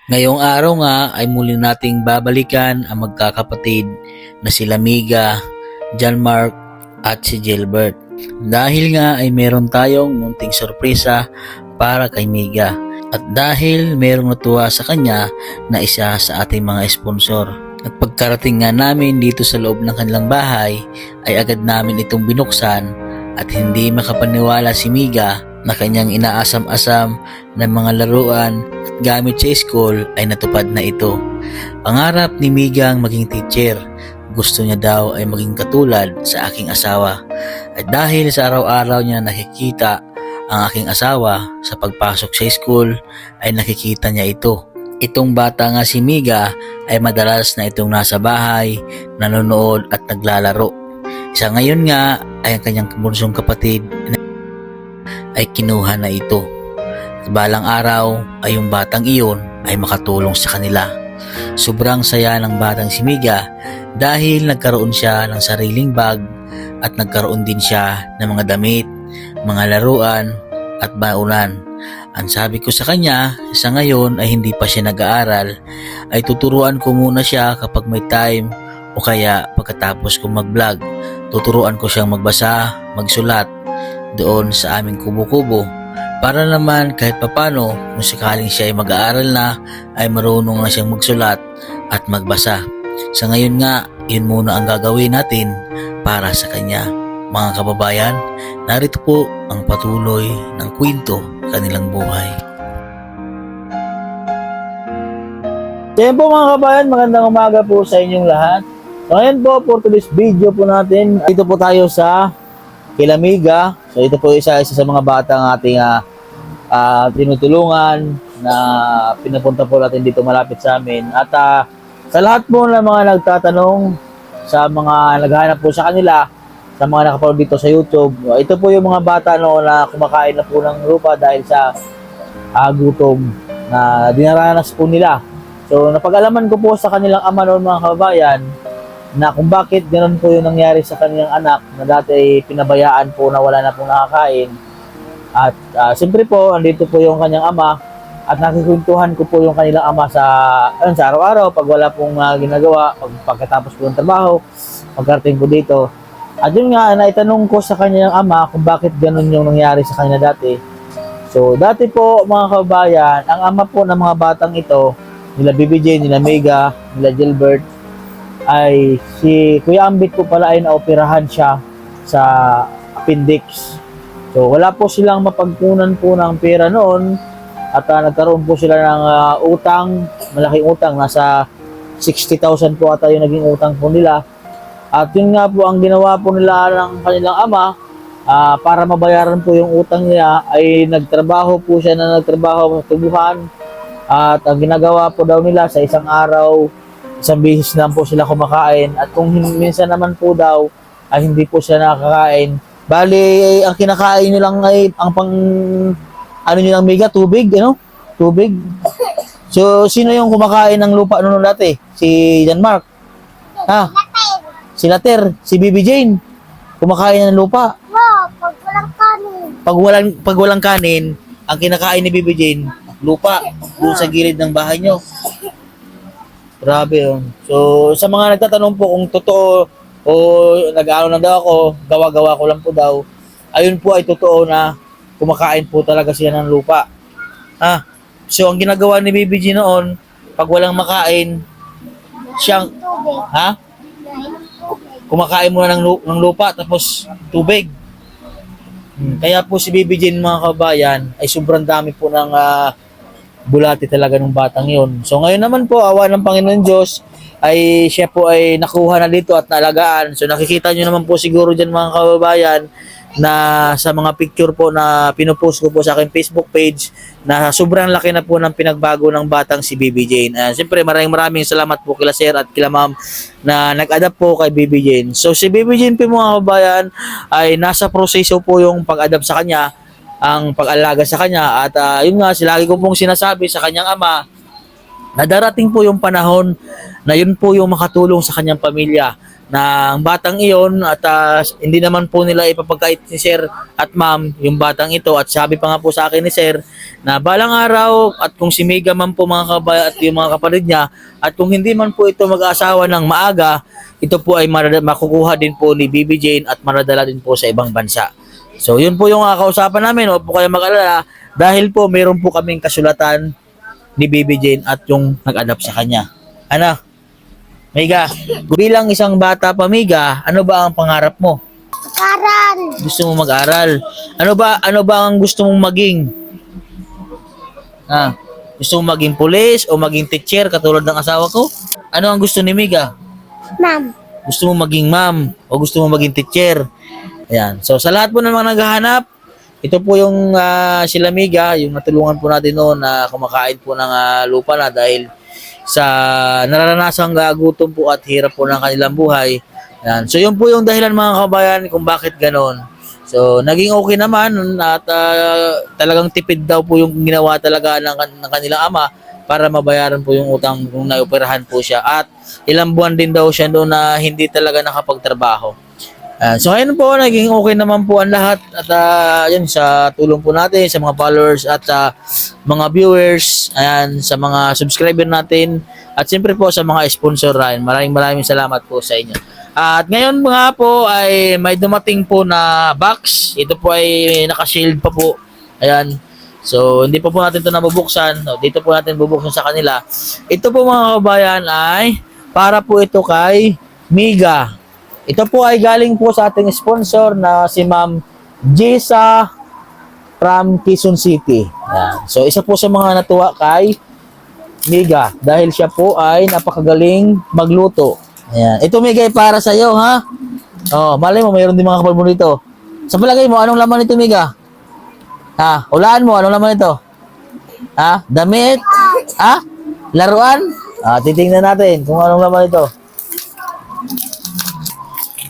Ngayong araw nga ay muli nating babalikan ang magkakapatid na sila Miga, John Mark at si Gilbert. Dahil nga ay meron tayong munting sorpresa para kay Miga. At dahil merong natuwa sa kanya na isa sa ating mga sponsor. At pagkarating nga namin dito sa loob ng kanilang bahay ay agad namin itong binuksan at hindi makapaniwala si Miga na kanyang inaasam-asam ng mga laruan at gamit sa school ay natupad na ito. Pangarap ni Miga ang maging teacher. Gusto niya daw ay maging katulad sa aking asawa. At dahil sa araw-araw niya nakikita ang aking asawa sa pagpasok sa school ay nakikita niya ito. Itong bata nga si Miga ay madalas na itong nasa bahay, nanonood at naglalaro. Isa ngayon nga ay ang kanyang bunsong kapatid ay kinuha na ito. At balang araw ay yung batang iyon ay makatulong sa kanila. Sobrang saya ng batang si Miga dahil nagkaroon siya ng sariling bag at nagkaroon din siya ng mga damit, mga laruan at baunan. Ang sabi ko sa kanya, sa ngayon ay hindi pa siya nag-aaral, ay tuturuan ko muna siya kapag may time o kaya pagkatapos kong mag-vlog. Tuturuan ko siyang magbasa, magsulat doon sa aming kubo-kubo para naman kahit papano kung sakaling siya ay mag-aaral na ay marunong na siyang magsulat at magbasa. Sa ngayon nga, yun muna ang gagawin natin para sa kanya. Mga kababayan, narito po ang patuloy ng kwento kanilang buhay. Yan po mga kabayan, magandang umaga po sa inyong lahat. So ngayon po, for today's video po natin, ito po tayo sa kila Miga. So ito po isa sa mga batang ating tinutulungan na pinapunta po natin dito malapit sa amin. At sa lahat po ng mga nagtatanong, sa mga naghahanap po sa kanila, sa mga nakapanood dito sa YouTube, ito po yung mga bata noon na kumakain na po ng lupa dahil sa gutom na dinaranas po nila. So napag-alaman ko po sa kanilang ama noon mga kababayan na kung bakit ganoon po yung nangyari sa kanilang anak na dati ay pinabayaan po na wala na pong nakakain. At siyempre po, andito po yung kanyang ama at nakikwentuhan ko po yung kanilang ama sa araw-araw pag wala pong ginagawa, pagkatapos po ng trabaho, pagkarating po dito. At yun nga, naitanong ko sa kanyang ama kung bakit ganun yung nangyari sa kanya dati. So, dati po mga kababayan, ang ama po ng mga batang ito, nila BBJ, nila Miga, nila Gilbert, ay si Kuya Ambit po pala ay naoperahan siya sa appendix. So, wala po silang mapagkunan po ng pera noon at nagkaroon po sila ng utang, malaking utang, nasa 60,000 po ata yung naging utang po nila. At yun nga po ang ginawa po nila ng kanilang ama para mabayaran po yung utang niya ay nagtrabaho po siya na nagtrabaho sa tubuhan. At ang ginagawa po daw nila sa isang araw, isang beses lang po sila kumakain. At kung minsan naman po daw ay hindi po sila nakakain. Bali, ang kinakain nyo lang ay ang pang ano nyo lang Miga, tubig, tubig. So, sino yung kumakain ng lupa noon dati? Si John Mark? Ha? Si Later, si Bibi Jane, kumakain ng lupa. Wow, pag walang kanin. Pag walang kanin, ang kinakain ni Bibi Jane, lupa, doon sa gilid ng bahay nyo. Grabe yun. So, sa mga nagtatanong po kung totoo o nag-ano lang daw ako, gawa-gawa ko lang po daw, ayun po ay totoo na kumakain po talaga siya ng lupa. So, ang ginagawa ni Bibi Jane noon, pag walang makain, siyang, Tubig. kumakain muna ng lupa tapos tubig. Kaya po si Bibi Jane mga kabayan ay sobrang dami po ng bulati talaga ng batang yon. So ngayon naman po, awa ng Panginoon Diyos, ay siya po ay nakuha na dito at naalagaan. So nakikita nyo naman po siguro dyan mga kababayan na sa mga picture po na pinupost ko po sa aking Facebook page na sobrang laki na po ng pinagbago ng batang si Bibi Jane. Siyempre maraming salamat po kila sir at kila ma'am na nag-adapt po kay Bibi Jane. So si Bibi Jane po mga kababayan ay nasa proseso po yung pag-adapt sa kanya, ang pag-alaga sa kanya at yun nga, lagi ko pong sinasabi sa kanyang ama na darating po yung panahon na yun po yung makatulong sa kanyang pamilya. ng batang iyon at hindi naman po nila ipapagkait ni sir at ma'am yung batang ito at sabi pa nga po sa akin ni sir na balang araw at kung si Mega man po mga kabay at yung mga kapatid niya at kung hindi man po ito mag-asawa ng maaga, ito po ay makukuha din po ni Bibi Jane at maradala din po sa ibang bansa. So yun po yung kausapan namin, huwag po kayo mag-alala dahil po meron po kaming kasulatan ni Bibi Jane at yung nag-adapt sa kanya. Ano? Mega, bilang isang bata pa, Mega, ano ba ang pangarap mo? Karan. Gusto mo mag-aral? Ano ba ang gusto mong maging? Gusto mong maging pulis o maging teacher katulad ng asawa ko? Ano ang gusto ni Mega? Ma'am. Gusto mo maging ma'am o gusto mo maging teacher? Ayan. So sa lahat po ng mga naghahanap, ito po yung sila Mega, yung natulungan po natin noon na kumakain po ng lupa na dahil sa nararanasang gutom po at hirap po ng kanilang buhay. Ayan. So yun po yung dahilan mga kabayan kung bakit ganon. So naging okay naman at talagang tipid daw po yung ginawa talaga ng kanilang ama para mabayaran po yung utang kung naoperahan po siya at ilang buwan din daw siya doon na hindi talaga nakapagtrabaho. So ayun po, naging okay naman po ang lahat at yun, sa tulong po natin sa mga followers at mga viewers, ayan, sa mga subscriber natin at siyempre po sa mga sponsor rin. Maraming salamat po sa inyo. At ngayon nga po ay may dumating po na box. Ito po ay naka-shield pa po. Ayan. So hindi pa po natin ito nabubuksan. Dito po natin bubuksan sa kanila. Ito po mga kabayan ay para po ito kay Mega. Ito po ay galing po sa ating sponsor na si Ma'am Jessa from Quezon City. Ayan. So isa po sa mga natuwa kay Mega dahil siya po ay napakagaling magluto. Ayan. Ito Mega ay para sa iyo, ha? Oh, malay mo mayroon din mga kapal mo dito. Sa palagay mo anong laman nito Mega? Ha, hulaan mo anong laman nito? Ha? Damit? Ha? Laruan? Titingnan natin kung anong laman ito.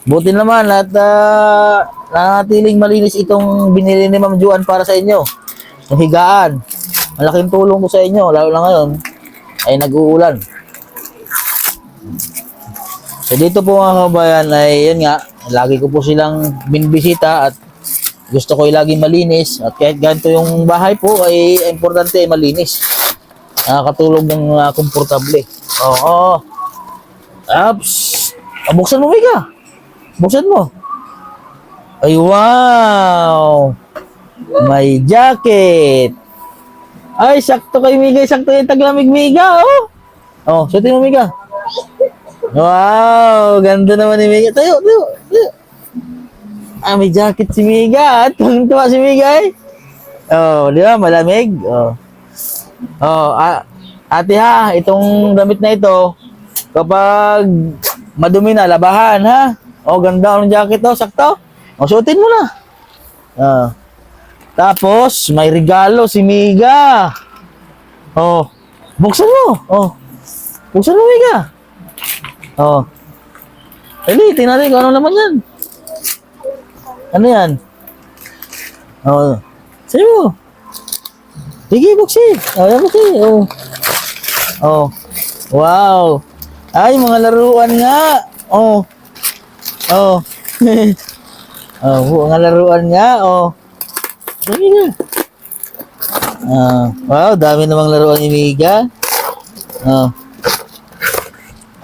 Buti naman at nanatiling malinis itong binili ni Ma'am Juan para sa inyo. Yung higaan. Malaking tulong ko sa inyo, lalo na ngayon ay nag-uulan. So dito po mga kabayan ay yun nga, lagi ko po silang binibisita at gusto ko ay laging malinis at kahit ganito yung bahay po ay importante ay malinis. Nakakatulog ng komportable. Oo. Ups. Buksan mo Mega. Buksan mo. Ay, wow! May jacket. Ay, sakto kay Mega. Sakto yung taglamig Mega, oh. Oh, suotin mo Mega. Wow! Ganda naman ni Mega. Tayo. May jacket si Mega. At tuwa si Mega, eh. Oh, di ba? Malamig. Oh. Oh, ate ha, itong damit na ito, kapag madumi na, labahan, ha? Oh, ganda ang jacket to, sakto. O, suotin mo na. Tapos, may regalo si Mega. Oh, buksan mo. Oh, buksan mo, Mega. Oh. Dali, tingnan natin kung ano naman yan. Ano yan? Oh, sige mo. Sige, buksin. Oh, yan buksin. Oh. Oh. Wow. Ay, mga laruan nga. Oh. Oh. Mga laruan nga. Oh. Sige nga. Wow, dami namang laruan ni Mega. Oh.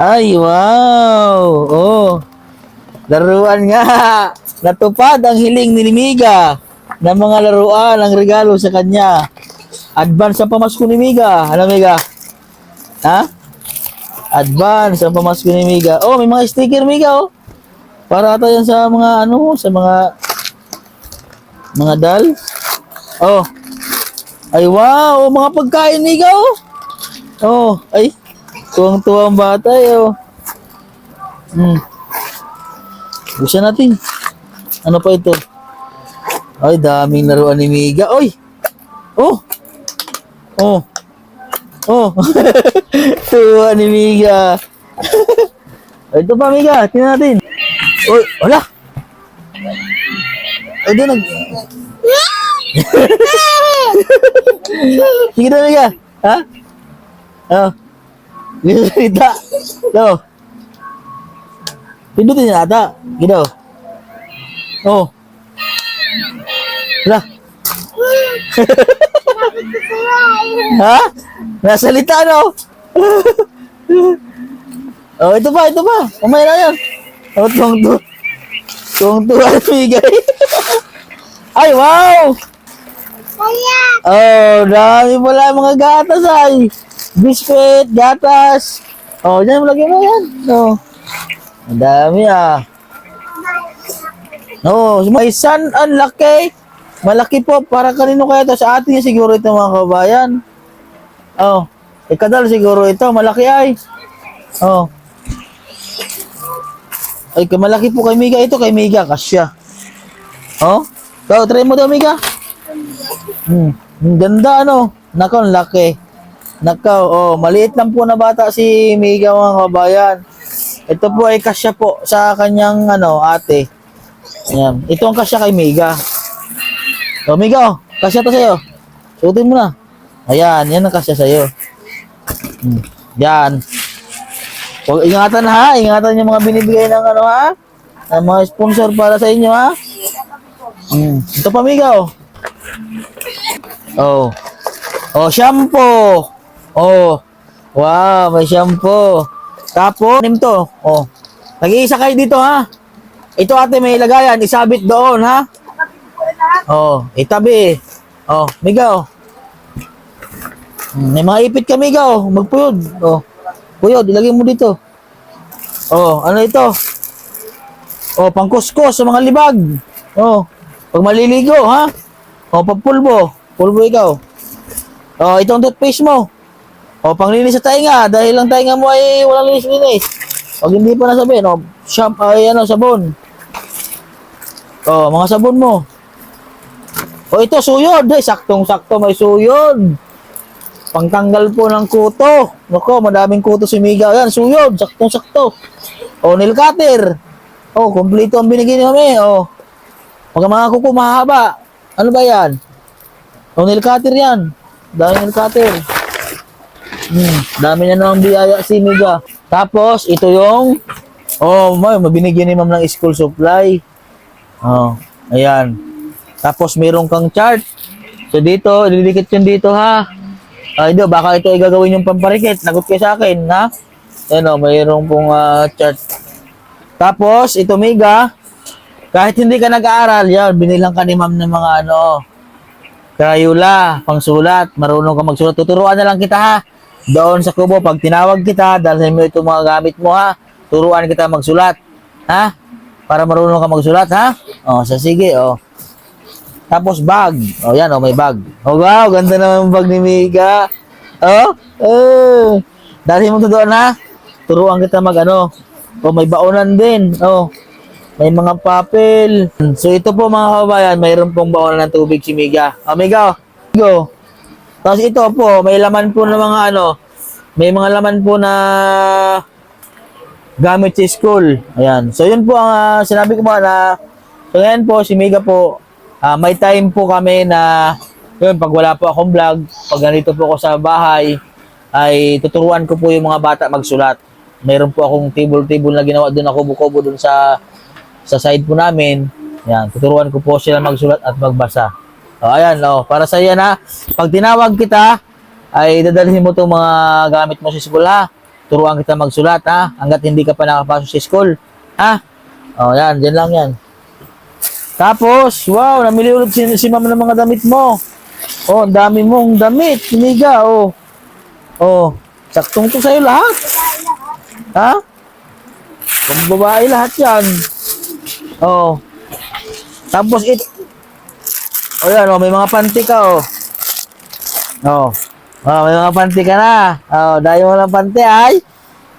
Ay, wow. Oh. Laruan nga. Natupad ang hiling ni Mega ng mga laruan ang regalo sa kanya. Advance ang pamasko ni Mega. Ano Mega? Ha? Advance ang pamasko ni Mega. Oh, may mga sticker Mega, oh. Para ata yan sa mga ano, sa mga dal. Oh. Ay wow, mga pagkain Mega, oh. Oh, ay tuwang-tuwang bata, oh. Buksan natin. Ano pa ito? Ay, daming laruan ni Mega. Oy. Oh. Oh. Oh. Tuwa ni Mega. Ito pa Mega, tingnan natin. Uy, wala. Ay, doon Sige na, Mega. Ha? Oh. Kita. No. Pindutin niya ata. Gino. Oh. Wala. Ha? Nasalita, no? Oh, ito pa, ito pa. Umay na yan. Oh, tuwang-tuwa. Tuwang-tuwa na bigay. Ay, wow! Kaya, Oh, dami pala mga gatas ay. Biscuit, gatas. Oh, dyan, lagyan mo yan. Oh. Ang dami ah. Oh, may sun, ang laki. Malaki po. Para kanino kaya ito? Sa atin siguro ito mga kabayan. Oh, ikadal siguro ito. Malaki ay. Oh. Ay, malaki po kay Miga. Ito kay Miga. Kasya. Oh. So, try mo daw, Miga. Ang ganda, ano? Nako, ang laki. Nako, oh, maliit lang po na bata si Miga, mga kabayan. Ito po ay kasya po sa kanyang, ano, ate. Ayan. Ito ang kasya kay Miga. Oh, Miga, oh. Kasya to sa'yo. Suotin mo na. Ayan, yan ang kasya sa'yo. Yan. Huwag ingatan ha. Ingatan yung mga binibigay ng, ano, ha? Ang mga sponsor para sa inyo, ha? Ito pa, Miga, oh. Oh. Oh, shampoo. Oh. Wow, may shampoo. Tapos, to. Oh. Nag-iisa kayo dito, ha? Ito, ate, may lagayan. Isabit doon, ha? Oh, itabi. Oh, Miga, oh. May mga ipit ka, Miga, oh. Magpuyod. Oh. Puyod, ilagay mo dito. Oh, ano ito? Oh, pangkuskus sa mga libag. Oh. Pag maliligo, ha? O, pagpulbo. Pulbo ikaw. O, itong toothpaste mo. O, panglinis sa tainga. Dahil ang tainga mo ay walang linis-linis. Pag hindi pa nasabihin, o, ay, ano, sabon. O, mga sabon mo. O, ito, suyod. Ay, saktong-sakto may suyod. Pangtanggal po ng kuto. Nako, madaming kuto si Miga. Ayan, suyod. Saktong-sakto. O, nail cutter. O, kompleto ang binigay ni Mami. O, pag mga kuko mahaba. Ano ba yan? O, nail cutter yan. Dami nail cutter. Dami niya namang biyaya si Miga. Tapos, ito yung may mabinigyan ni ma'am ng school supply. Oh, ayan. Tapos, meron kang chart. So, dito, ididikit yun dito, ha? Ay, baka ito ay gagawin yung pamparikit. Nagot kayo sa akin, ha? Ayan, mayroong pong chart. Tapos, ito, Miga, kahit hindi ka nag-aaral, yan, binilang ka ni ma'am ng mga Crayola, pangsulat, marunong ka magsulat. Tuturuan na lang kita, ha? Doon sa kubo, pag tinawag kita, dahil mo itong mga gamit mo, ha? Turuan kita magsulat, ha? Para marunong ka magsulat, ha? O, sige, o. Tapos bag. O, yan, o, may bag. O, wow, ganda naman yung bag ni Miga. O, dahil mo doon, ha? Turuan kita o, may baonan din, o. May mga papel. So, ito po mga kabayan, mayroon pong baonan ng tubig si Miga. O, Miga, go. Tapos ito po, may laman po na mga may mga laman po na gamit sa school. Ayan. So, yun po ang sinabi ko po na, so, ngayon po, si Miga po, may time po kami na, yun, pag wala po akong vlog, pag ganito po ako sa bahay, ay tuturuan ko po yung mga bata magsulat. Mayroon po akong table na ginawa doon ako kubo doon sa side po namin. Yan, tuturuan ko po sila magsulat at magbasa. O, ayan, para sa yan, ha. Pag tinawag kita, ay dadalhin mo itong mga gamit mo sa school, ha. Turuan kita magsulat, ha. Hanggat hindi ka pa nakapasok sa school, ha. O, yan, dyan lang yan. Tapos, wow, namili ulit si ma'am ng mga damit mo. O, ang dami mong damit, Miga, o. O, saktong to sa'yo lahat. Ha? Pag babae lahat yan. Oh. Tapos yan, may mga panty ka, Oh, may mga panty ka na. Dahil mo lang panty, ay.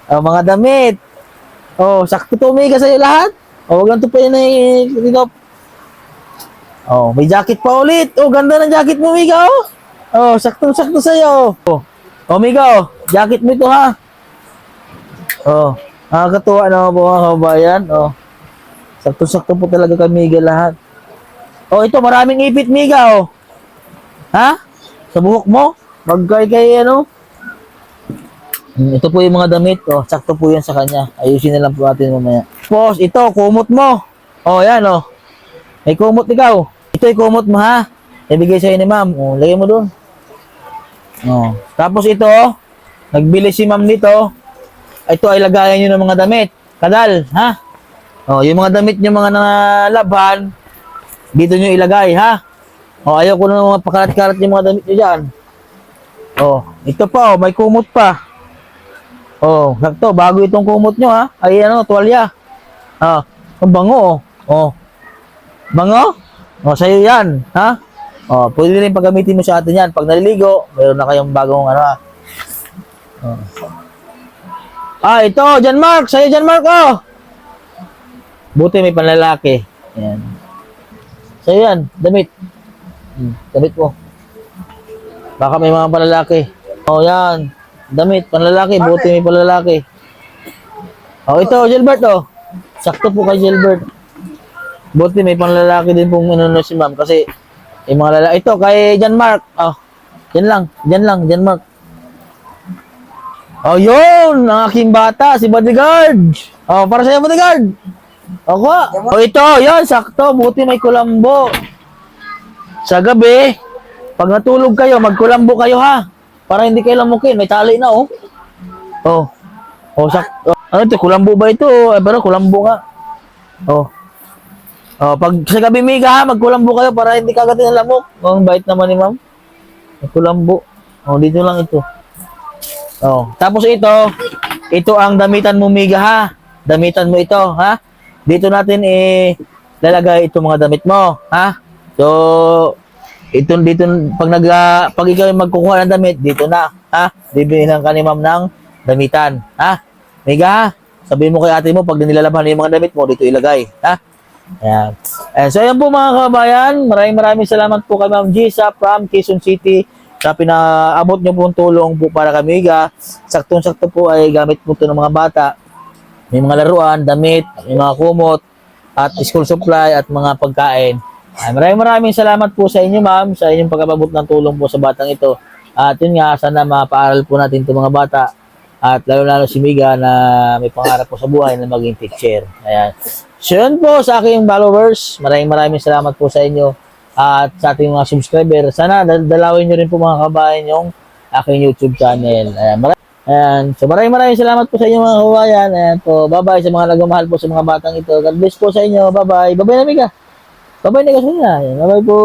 Mga damit. Sakto to, Miga, sa'yo lahat. Wag lang to pa yun dito. May jacket pa ulit. Ganda ng jacket mo, Miga, saktong-sakto sa'yo. Miga, jacket mo ito, ha. Nakakatuwa naman po mga kabayan. Sakto-sakto po talaga kay Miga lahat. Ito, maraming ipit, Miga, Ha? Sa buhok mo? Kay Ito po yung mga damit. Oh, sakto po yan sa kanya. Ayusin na lang po natin mamaya. Tapos, ito, kumot mo. Oh, yan, oh. May kumot ikaw. Ito yung kumot mo, ha? Ibigay sa'yo ni ma'am. Oh, lagay mo doon. Oh. Tapos ito, nagbili si ma'am nito. Ito ay lagayan nyo ng mga damit. Kadal, ha? Oh, yung mga damit nyo, mga nalabhan, dito nyo ilagay, ha? Oh, ayaw ko na mga pakarat-karat yung mga damit nyo dyan. Oh, ito pa, oh, may kumot pa. Oh, sakto, bago itong kumot nyo, ha? Ay, ano, tuwalya. Ah, ang bango, oh. Oh. Bango? Oh, sa'yo yan, ha? Oh, pwede rin paggamitin mo sa atin yan. Pag naliligo, mayroon na kayong bagong, ano, ha? Oh. Ah, ito, John Mark. Sa'yo, John Mark, oh. Buti may panlalaki. Ayan. Sa'yo yan, damit. Damit mo. Baka may mga panlalaki. Oh, yan. Damit, panlalaki. Buti may panlalaki. Oh, ito, Gilbert, oh. Sakto po kay Gilbert. Buti may panlalaki din pong inano si ma'am. Kasi, yung mga lalaki. Ito, kay John Mark. Oh, yan lang, John Mark. Oh, yun! Ang aking bata, si Bodyguard. Oh, para sa'yo, Bodyguard. Ako. Oh, ito, yan, sakto. Buti may kulambo. Sa gabi, pag natulog kayo, magkulambo kayo, ha? Para hindi kayo lamukin. May tali na, oh. Oh. Oh, sakto. Ano ito? Kulambo ba ito? Eh, pero kulambo nga. Oh. Oh, pag sa gabi, Miga, ha? Magkulambo kayo para hindi kagatin ang lamok. Oh, ang bait naman ni ma'am. Magkulambo. Oh, dito lang ito. Oh. Tapos ito ang damitan mo, Miga, ha? Damitan mo ito, ha? Dito natin, lalagay itong mga damit mo, ha? So, dito pag ikaw yung magkukuha ng damit, dito na, ha? Bibilihan ka ni ma'am ng damitan, ha? Miga, ha? Sabihin mo kay ate mo pag nilalabhan yung mga damit mo, dito ilagay, ha? Ayan. And so, ayan po mga kabayan, maraming salamat po kay Ma'am Gisa from Quezon City sa pinaabot niyo pong tulong po para kay Miga. Saktong-sakto po ay gamit po ito ng mga bata. May mga laruan, damit, may mga kumot, at school supply at mga pagkain. Maraming salamat po sa inyo, ma'am, sa inyong pagkababot ng tulong po sa batang ito. At yun nga, sana mapaaral po natin itong mga bata. At lalo-lalo si Miga na may pangarap po sa buhay na maging teacher. Ayan. So yun po sa aking followers. Maraming salamat po sa inyo. At sa ating mga subscriber. Sana dalawin nyo rin po mga kabayan yung aking YouTube channel. Ayan. So maraming salamat po sa inyo mga kabayan. Ayan po. Bye-bye sa mga nagmamahal po sa mga batang ito. God bless po sa inyo. Bye-bye. Bye-bye na Miga. Bye-bye na kasi na. Bye-bye po.